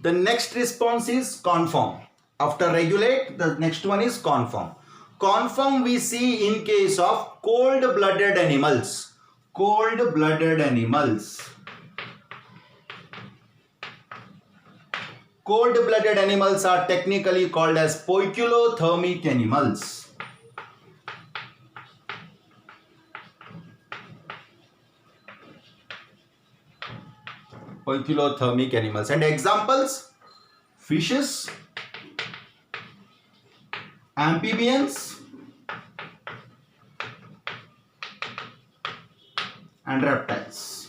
The next response is conform. After regulate, the next one is conform. Conform we see in case of cold-blooded animals. Cold-blooded animals. Cold-blooded animals are technically called as poikilothermic animals. Poikilothermic animals. And examples: fishes, amphibians, and reptiles.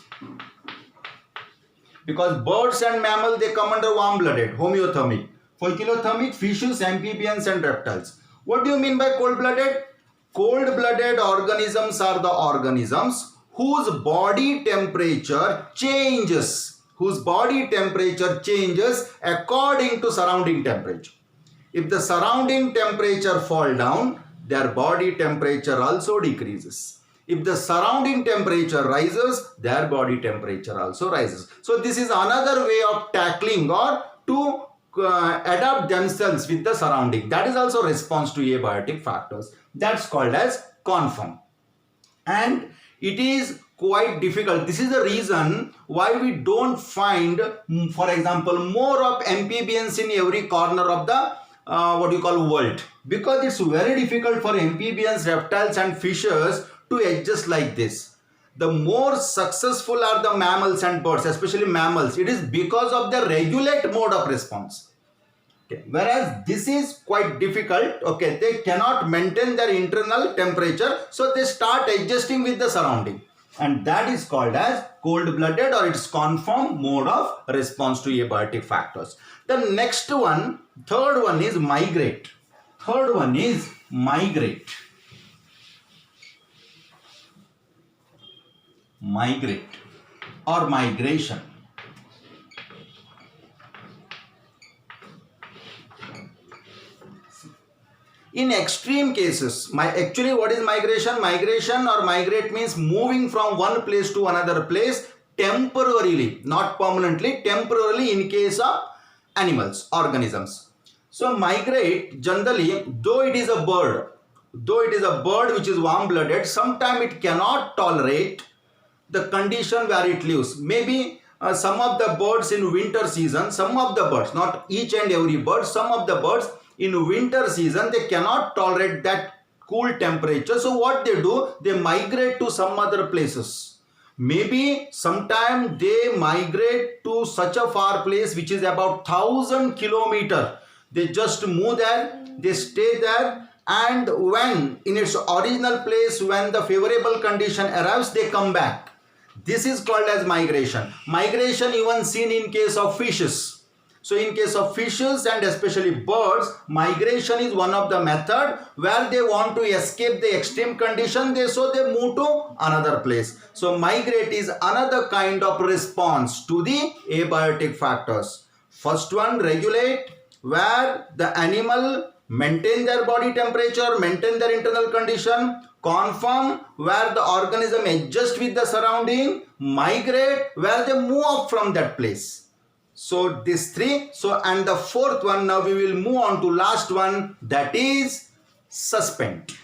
Because birds and mammals, they come under warm-blooded, homeothermic. Poikilothermic, fishes, amphibians, and reptiles. What do you mean by cold-blooded? Cold-blooded organisms are the organisms whose body temperature changes. Whose body temperature changes according to surrounding temperature. If the surrounding temperature fall down, their body temperature also decreases. If the surrounding temperature rises, their body temperature also rises. So this is another way of tackling or to adapt themselves with the surrounding. That is also response to abiotic factors. That's called as conform. And it is quite difficult. This is the reason why we don't find, for example, more of amphibians in every corner of the world. Because it's very difficult for amphibians, reptiles, and fishes to adjust like this. The more successful are the mammals and birds, especially mammals. It is because of the regulate mode of response. Okay. Whereas this is quite difficult. Okay, they cannot maintain their internal temperature, so they start adjusting with the surrounding, and that is called as cold-blooded, or its conform mode of response to abiotic factors. The next one, third one is migrate. Third one is migrate. Migrate or migration. In extreme cases, actually what is migration? Migration or migrate means moving from one place to another place temporarily, not permanently, temporarily in case of animals, organisms. So migrate generally, though it is a bird which is warm-blooded, sometimes it cannot tolerate the condition where it lives. Maybe some of the birds in winter season, some of the birds, not each and every bird, some of the birds in winter season, they cannot tolerate that cool temperature. So what they do, they migrate to some other places. Maybe sometime they migrate to such a far place which is about 1,000 kilometers. They just move there, they stay there, and when in its original place, when the favorable condition arrives, they come back. This is called as migration. Migration even seen in case of fishes. So in case of fishes and especially birds, migration is one of the method where they want to escape the extreme condition, so they move to another place. So migrate is another kind of response to the abiotic factors. First one, regulate, where the animal maintain their body temperature, maintain their internal condition. Conform, where the organism adjust with the surrounding. Migrate, where they move up from that place. So these three. So and the fourth one, now we will move on to last one, that is suspend.